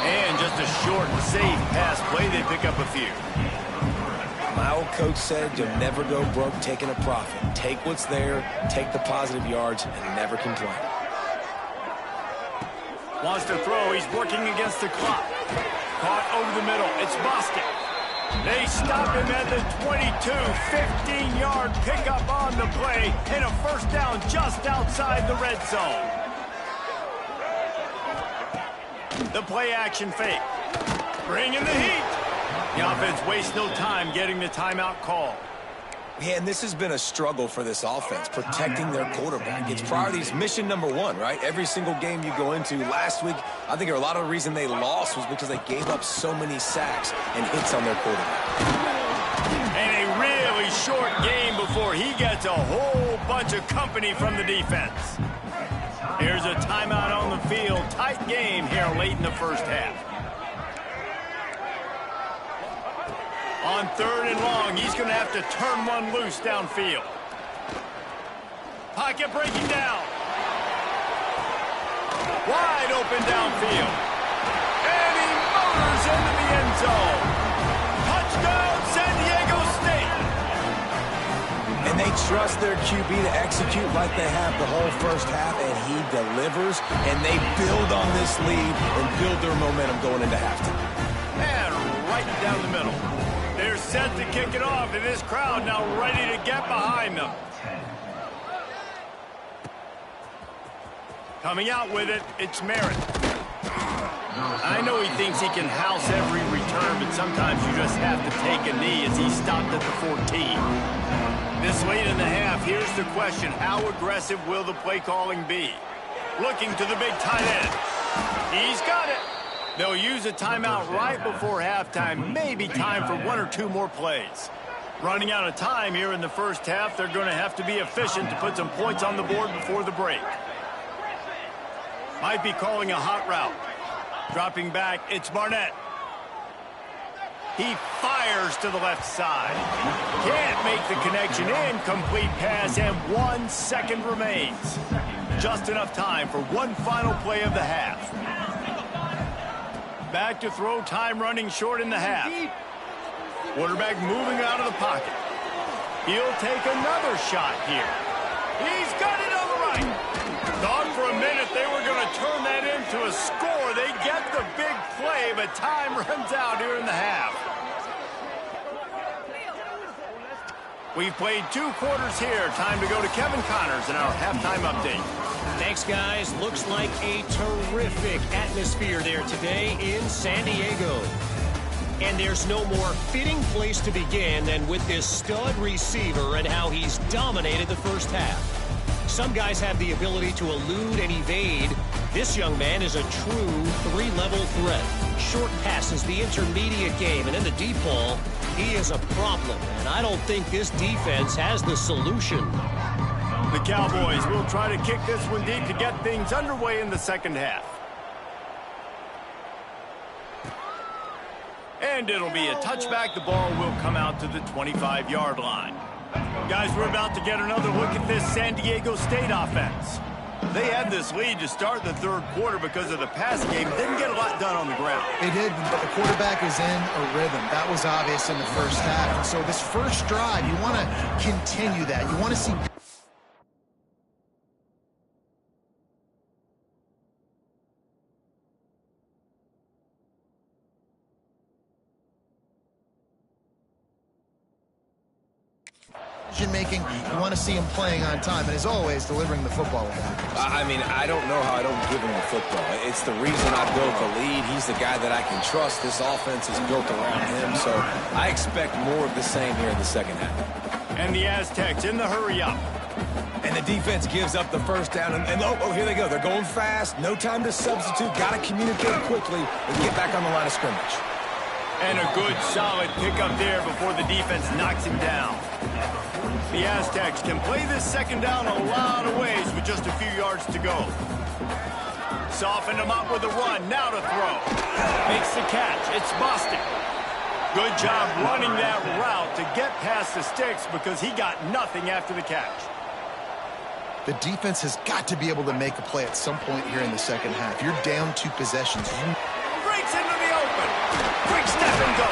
And just a short and safe pass play. They pick up a few. My old coach said you'll never go broke taking a profit. Take what's there, take the positive yards, and never complain. Wants to throw. He's working against the clock. Caught over the middle. It's Boston. They stop him at the 22. 15-yard pickup on the play. And a 1st down just outside the red zone. The play action fake. Bringing the heat. The offense wastes no time getting the timeout call. Yeah, and this has been a struggle for this offense, protecting their quarterback. It's priorities mission number one, right? Every single game you go into. Last week, I think a lot of the reason they lost was because they gave up so many sacks and hits on their quarterback. And a really short game before he gets a whole bunch of company from the defense. Here's a timeout on the field. Tight game here late in the first half. On 3rd and long, he's going to have to turn one loose downfield. Pocket breaking down. Wide open downfield. And he motors into the end zone. Touchdown, San Diego State. And they trust their QB to execute like they have the whole first half, and he delivers, and they build on this lead and build their momentum going into halftime. And right down the middle. They're set to kick it off, and this crowd now ready to get behind them. Coming out with it, it's Merritt. I know he thinks he can house every return, but sometimes you just have to take a knee as he stopped at the 14. This late in the half, here's the question. How aggressive will the play calling be? Looking to the big tight end. He's got it. They'll use a timeout right before halftime. Maybe time for 1 or 2 more plays. Running out of time here in the first half, they're going to have to be efficient to put some points on the board before the break. Might be calling a hot route. Dropping back, it's Barnett. He fires to the left side. Can't make the connection. Incomplete pass, and 1 second remains. Just enough time for one final play of the half. Back to throw, time running short in the half. Quarterback moving out of the pocket. He'll take another shot here. He's got it on the right. Thought for a minute they were going to turn that into a score. They get the big play, but time runs out here in the half. We've played 2 quarters here. Time to go to Kevin Connors in our halftime update. Thanks, guys. Looks like a terrific atmosphere there today in San Diego. And there's no more fitting place to begin than with this stud receiver and how he's dominated the first half. Some guys have the ability to elude and evade. This young man is a true 3-level threat. Short passes, the intermediate game, and in the deep ball, he is a problem. And I don't think this defense has the solution. The Cowboys will try to kick this one deep to get things underway in the second half. And it'll be a touchback. The ball will come out to the 25-yard line. Guys, we're about to get another look at this San Diego State offense. They had this lead to start the 3rd quarter because of the passing game. Didn't get a lot done on the ground. They did, but the quarterback is in a rhythm. That was obvious in the first half. And so this first drive, you want to continue that. You want to see... making. You want to see him playing on time, and as always, delivering the football with accuracy. I mean, I don't know how I don't give him the football. It's the reason I built the lead. He's the guy that I can trust. This offense is built around him, so I expect more of the same here in the second half. And the Aztecs in the hurry up. And the defense gives up the first down, and oh, here they go. They're going fast. No time to substitute. Got to communicate quickly and get back on the line of scrimmage. And a good, solid pickup there before the defense knocks him down. The Aztecs can play this second down a lot of ways with just a few yards to go. Soften him up with a run. Now to throw. Makes the catch. It's Boston. Good job running that route to get past the sticks because he got nothing after the catch. The defense has got to be able to make a play at some point here in the second half. You're down 2 possessions. Breaks into the open. Quick step and go.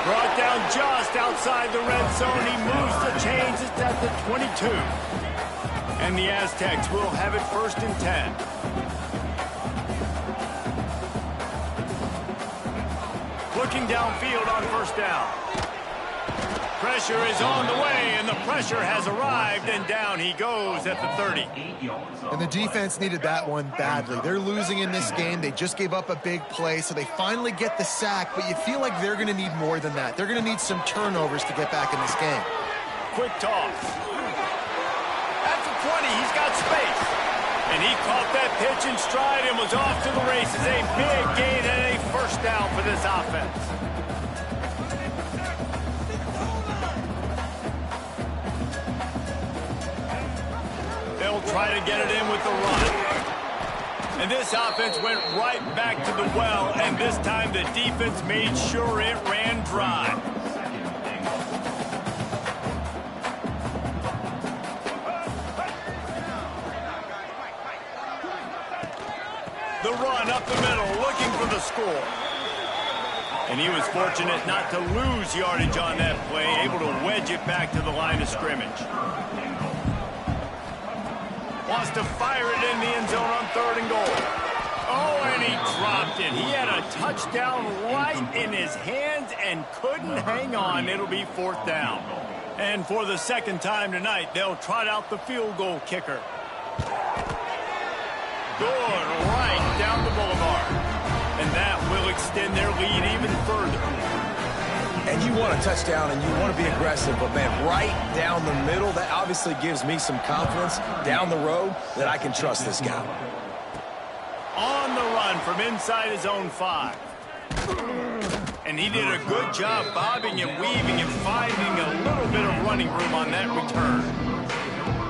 Brought down just outside the red zone. He moves the chains. It's at the 22. And the Aztecs will have it 1st and 10. Looking downfield on 1st down. Pressure is on the way, and the pressure has arrived, and down he goes at the 30. And the defense needed that one badly. They're losing in this game. They just gave up a big play, so they finally get the sack, but you feel like they're going to need more than that. They're going to need some turnovers to get back in this game. quick toss. At the 20, he's got space. And he caught that pitch in stride and was off to the races. A big gain and a first down for this offense. They'll try to get it in with the run. And this offense went right back to the well, and this time the defense made sure it ran dry. The run up the middle, looking for the score. And he was fortunate not to lose yardage on that play, able to wedge it back to the line of scrimmage. Wants to fire it in the end zone on 3rd and goal. Oh, and he dropped it. He had a touchdown right in his hands and couldn't hang on. It'll be 4th down. And for the 2nd time tonight, they'll trot out the field goal kicker. Good, right down the boulevard. And that will extend their lead even further. And you want a touchdown and you want to be aggressive, but, man, right down the middle, that obviously gives me some confidence down the road that I can trust this guy. On the run from inside his own 5. And he did a good job bobbing and weaving and finding a little bit of running room on that return.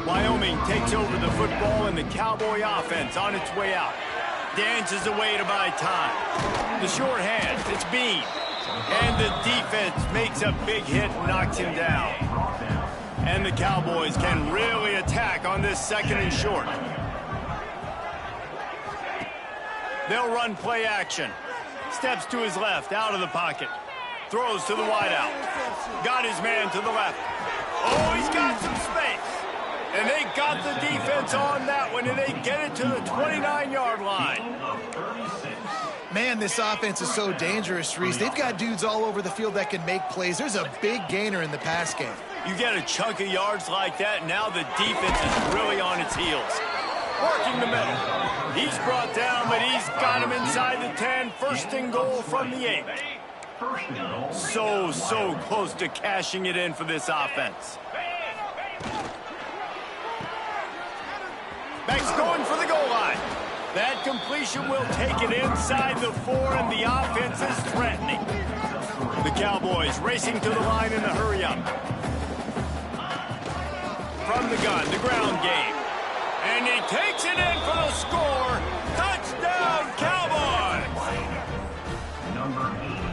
Wyoming takes over the football and the Cowboy offense on its way out. Dances away to buy time. The short hand, it's Bean. And the defense makes a big hit and knocks him down. And the Cowboys can really attack on this 2nd and short. They'll run play action. Steps to his left, out of the pocket. Throws to the wideout. Got his man to the left. Oh, he's got some space. And they got the defense on that one, and they get it to the 29-yard line. Man, this offense is so dangerous, Reese. They've got dudes all over the field that can make plays. There's a big gainer in the pass game. You get a chunk of yards like that, now the defense is really on its heels. Working the middle. He's brought down, but he's got him inside the 10. 1st and goal from the 8. So close to cashing it in for this offense. Beck's going for the goal line. That completion will take it inside the 4, and the offense is threatening. The Cowboys racing to the line in a hurry-up. From the gun, the ground game. And he takes it in for the score. Touchdown, Cowboys!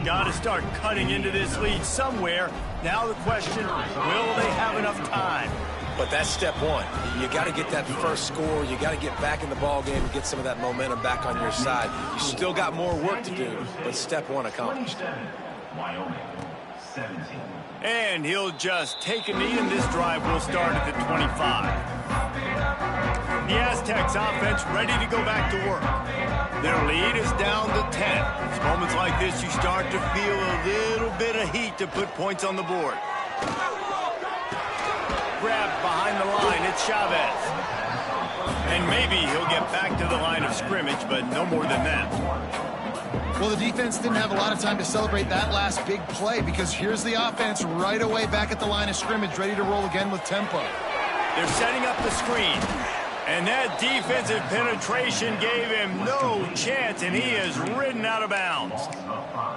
Got to start cutting into this lead somewhere. Now the question, will they have enough time? But that's step one. You got to get that first score. You got to get back in the ball game and get some of that momentum back on your side. You still got more work to do, but step one accomplished. And he'll just take a knee, and this drive will start at the 25. The Aztecs offense ready to go back to work. Their lead is down to 10. It's moments like this you start to feel a little bit of heat to put points on the board. Grabbed behind the line, it's Chavez. And maybe he'll get back to the line of scrimmage, but no more than that. Well, the defense didn't have a lot of time to celebrate that last big play because here's the offense right away back at the line of scrimmage, ready to roll again with tempo. They're setting up the screen. And that defensive penetration gave him no chance, and he is ridden out of bounds.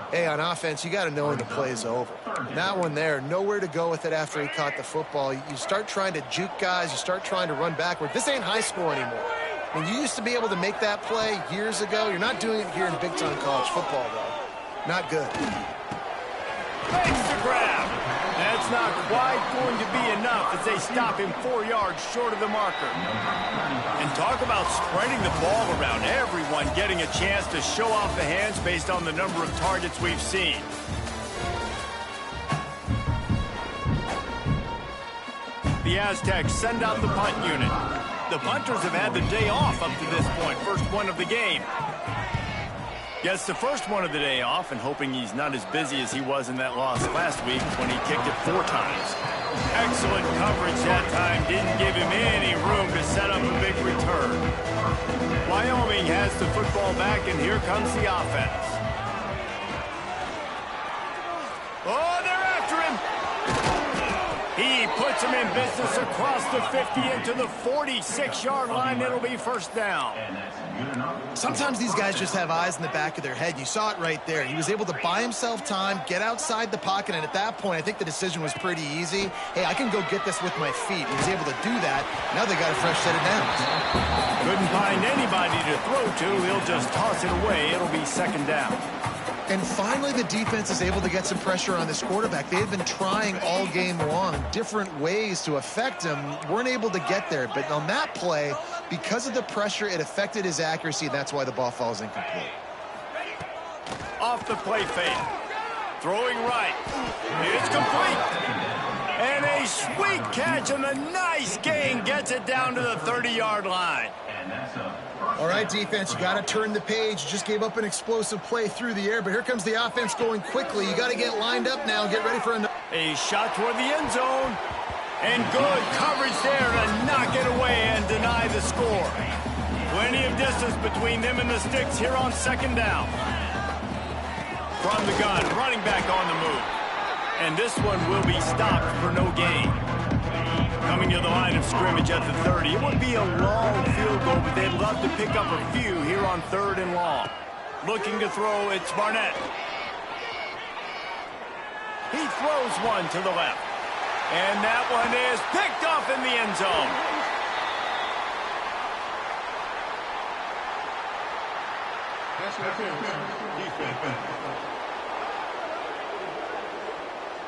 Hey, on offense, you got to know when the play's over. That one there, nowhere to go with it after he caught the football. You start trying to juke guys. You start trying to run backward. This ain't high school anymore. When you used to be able to make that play years ago, you're not doing it here in big-time college football, though. Not good. Makes the grab. That's not quite going to be enough as they stop him 4 yards short of the marker. And talk about spreading the ball around. Everyone getting a chance to show off the hands based on the number of targets we've seen. The Aztecs send out the punt unit. The punters have had the day off up to this point. First one of the game. Gets the first one of the day off and hoping he's not as busy as he was in that loss last week when he kicked it 4 times. Excellent coverage that time. Didn't give him any room to set up a big return. Wyoming has the football back, and here comes the offense. Oh, they're after him. He puts him in business across the 50 into the 46-yard line. It'll be first down. Sometimes these guys just have eyes in the back of their head. You saw it right there. He was able to buy himself time, get outside the pocket, and at that point, I think the decision was pretty easy. Hey, I can go get this with my feet. He was able to do that. Now they got a fresh set of downs. Couldn't find anybody to throw to. He'll just toss it away. It'll be second down. And finally, the defense is able to get some pressure on this quarterback. They had been trying all game long, different ways to affect him. Weren't able to get there. But on that play, because of the pressure, it affected his accuracy. And that's why the ball falls incomplete. Off the play fake. Throwing right. It's complete. And a sweet catch and a nice gain gets it down to the 30-yard line. All right, defense, you got to turn the page. You just gave up an explosive play through the air, but here comes the offense going quickly. You got to get lined up now. Get ready for a shot toward the end zone. And good coverage there to knock it away and deny the score. Plenty of distance between them and the sticks here on second down. From the gun, running back on the move. And this one will be stopped for no gain. Coming to the line of scrimmage at the 30. It would be a long field goal, but they'd love to pick up a few here on 3rd and long. Looking to throw, it's Barnett. He throws one to the left. And that one is picked off in the end zone.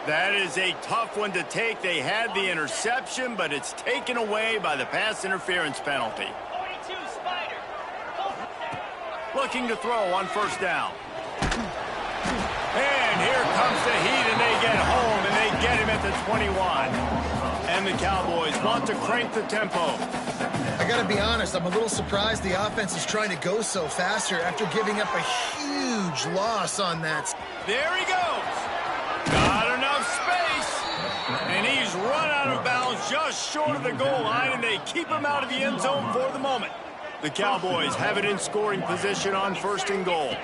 That is a tough one to take. They had the interception, but it's taken away by the pass interference penalty. Looking to throw on first down. And here comes the heat, and they get home, and they get him at the 21. And the Cowboys want to crank the tempo. I got to be honest, I'm a little surprised the offense is trying to go so fast here after giving up a huge loss on that. There he goes. Not enough space. And he's run out of bounds just short of the goal line, and they keep him out of the end zone for the moment. The Cowboys have it in scoring position on 1st and goal.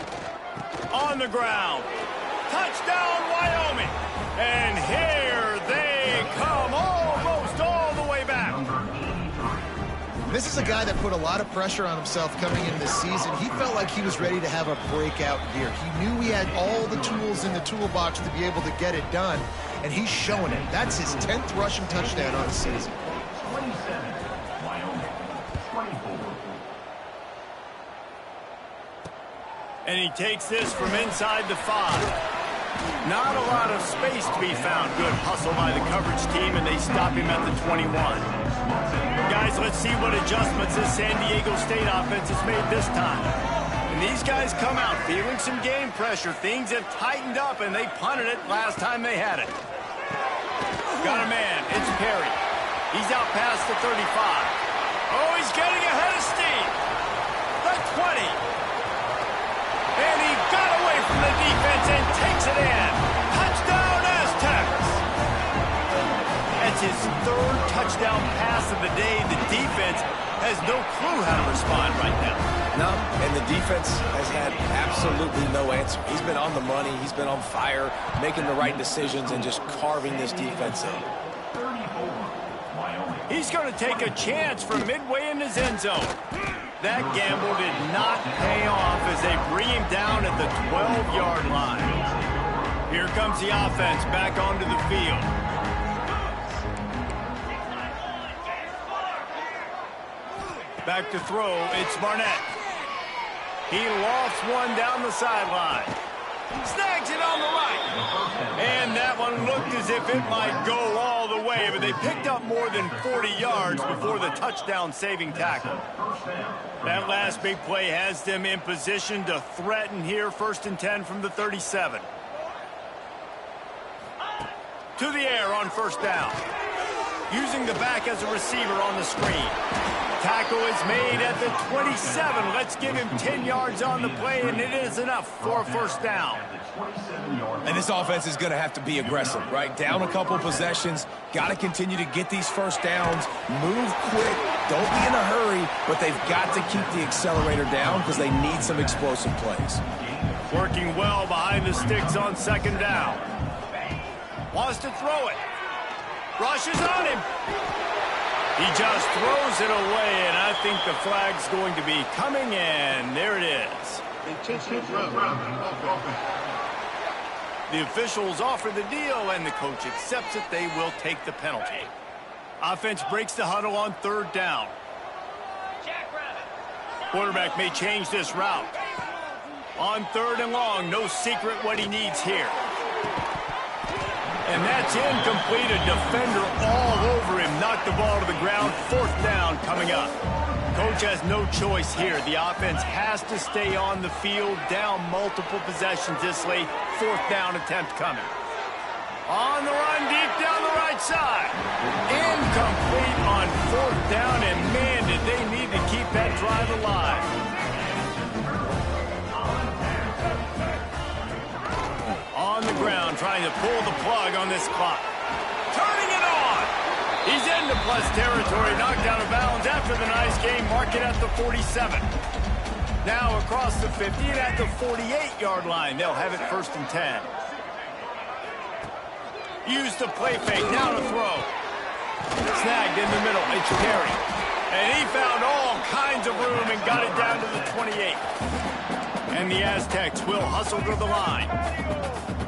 On the ground. Touchdown, Wyoming. And here they come, almost all the way back. This is a guy that put a lot of pressure on himself coming into this season. He felt like he was ready to have a breakout year. He knew he had all the tools in the toolbox to be able to get it done, and he's showing it. That's his 10th rushing touchdown on the season. And he takes this from inside the 5. Not a lot of space to be found. Good hustle by the coverage team, and they stop him at the 21. Guys, let's see what adjustments this San Diego State offense has made this time. And these guys come out feeling some game pressure. Things have tightened up, and they punted it last time they had it. Got a man. It's Perry. He's out past the 35. Oh, he's getting ahead of steam. The 20. And he got away from the defense and takes it in. Touchdown, Aztecs. That's his 3rd touchdown pass of the day. The defense has no clue how to respond right now. No, and the defense has had absolutely no answer. He's been on the money. He's been on fire, making the right decisions and just carving this defense in. He's going to take a chance from midway in his end zone. That gamble did not pay off as they bring him down at the 12-yard line. Here comes the offense back onto the field. Back to throw, it's Barnett. He lofts one down the sideline. Snags it on the right. And that one looked as if it might go all the way, but they picked up more than 40 yards before the touchdown-saving tackle. That last big play has them in position to threaten here, 1st and 10 from the 37. To the air on 1st down. Using the back as a receiver on the screen. Tackle is made at the 27. Let's give him 10 yards on the play, and it is enough for a 1st down. And this offense is going to have to be aggressive, right? Down a couple possessions. Got to continue to get these 1st downs. Move quick. Don't be in a hurry, but they've got to keep the accelerator down because they need some explosive plays. Working well behind the sticks on 2nd down. Wants to throw it. Rushes on him. He just throws it away, and I think the flag's going to be coming in. There it is. The officials offer the deal, and the coach accepts it. They will take the penalty. Offense breaks the huddle on 3rd down. Quarterback may change this route. On 3rd and long, no secret what he needs here. And that's incomplete. A defender all over him. Knocked the ball to the ground. 4th down coming up. Coach has no choice here. The offense has to stay on the field, down multiple possessions this late. 4th down attempt coming. On the run, deep down the right side. Incomplete on 4th down, and man, did they need to keep that drive alive. On the ground, trying to pull the plug on this clock. Turning it on. He's into plus territory, knocked out of bounds after the nice game, mark it at the 47. Now across the 50 and at the 48-yard line. They'll have it 1st and 10. Use the play fake, now to throw. Snagged in the middle, it's Terry. And he found all kinds of room and got it down to the 28. And the Aztecs will hustle to the line.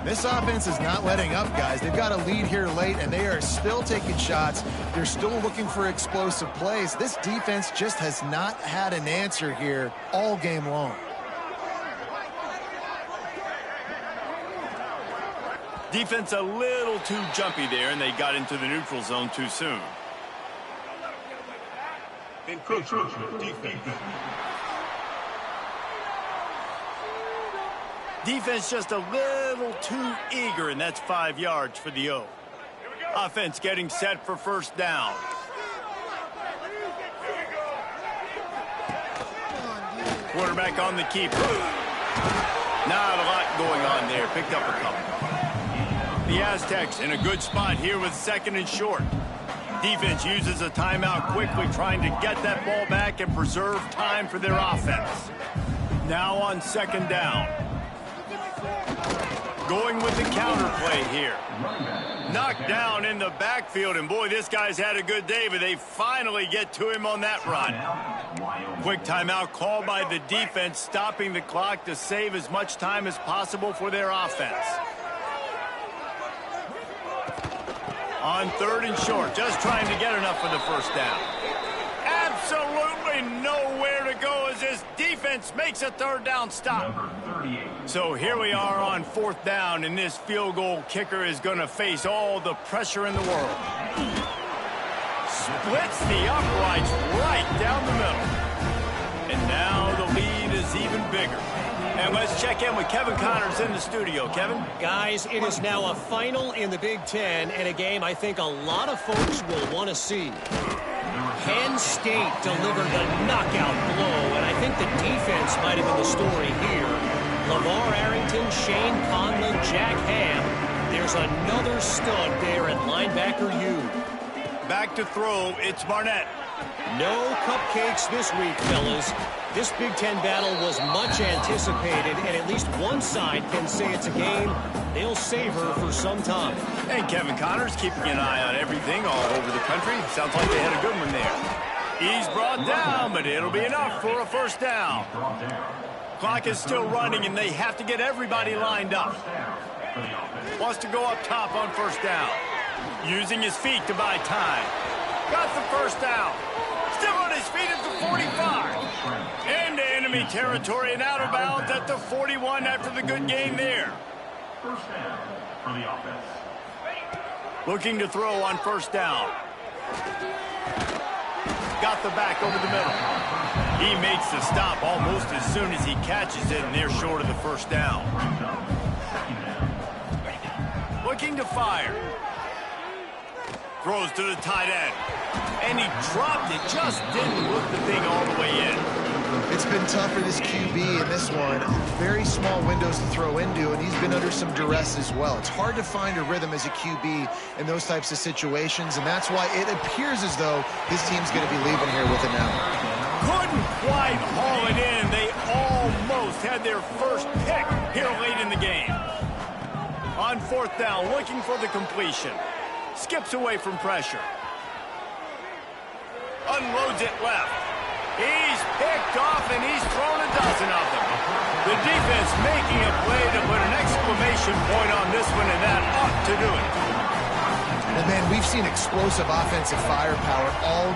This offense is not letting up, guys. They've got a lead here late, and they are still taking shots. They're still looking for explosive plays. This defense just has not had an answer here all game long. Defense a little too jumpy there, and they got into the neutral zone too soon. Encroachment defense. Defense just a little too eager, and that's 5 yards for the O. Offense getting set for 1st down. Quarterback on the keeper. Not a lot going on there. Picked up a couple. The Aztecs in a good spot here with 2nd and short. Defense uses a timeout quickly, trying to get that ball back and preserve time for their offense. Now on 2nd down. Going with the counter play here. Knocked down in the backfield, and boy, this guy's had a good day, but they finally get to him on that run. Quick timeout called by the defense, stopping the clock to save as much time as possible for their offense. On 3rd and short, just trying to get enough for the 1st down. Absolutely nowhere to go as this defense makes a 3rd down stop. So here we are on 4th down, and this field goal kicker is going to face all the pressure in the world. Splits the uprights right down the middle. And now the lead is even bigger. And let's check in with Kevin Connors in the studio. Kevin? Guys, it is now a final in the Big Ten, and a game I think a lot of folks will want to see. Penn State delivered the knockout blow, and I think the defense might have been the story here. LeVar Arrington, Shane Conlon, Jack Ham. There's another stud there at linebacker U. Back to throw, it's Barnett. No cupcakes this week, fellas. This Big Ten battle was much anticipated, and at least one side can say it's a game they'll savor for some time. And Kevin Connors keeping an eye on everything all over the country. Sounds like they had a good one there. He's brought down, but it'll be enough for a 1st down. Clock is still running, and they have to get everybody lined up. Wants to go up top on 1st down. Using his feet to buy time. Got the 1st down. Still on his feet at the 45. Into enemy territory and out of bounds at the 41 after the good game there. 1st down for the offense. Looking to throw on 1st down. Got the back over the middle. He makes the stop almost as soon as he catches it, and they're short of the 1st down. Looking to fire. Throws to the tight end. And he dropped it. Just didn't look the thing all the way in. It's been tough for this QB in this one. Very small windows to throw into, and he's been under some duress as well. It's hard to find a rhythm as a QB in those types of situations, and that's why it appears as though his team's going to be leaving here with it now. Couldn't quite haul it in. They almost had their first pick here late in the game. On 4th down, looking for the completion. skips away from pressure. Unloads it left. He's picked off, and he's thrown a dozen of them. The defense making a play to put an exclamation point on this one, and that ought to do it. And, man, we've seen explosive offensive firepower all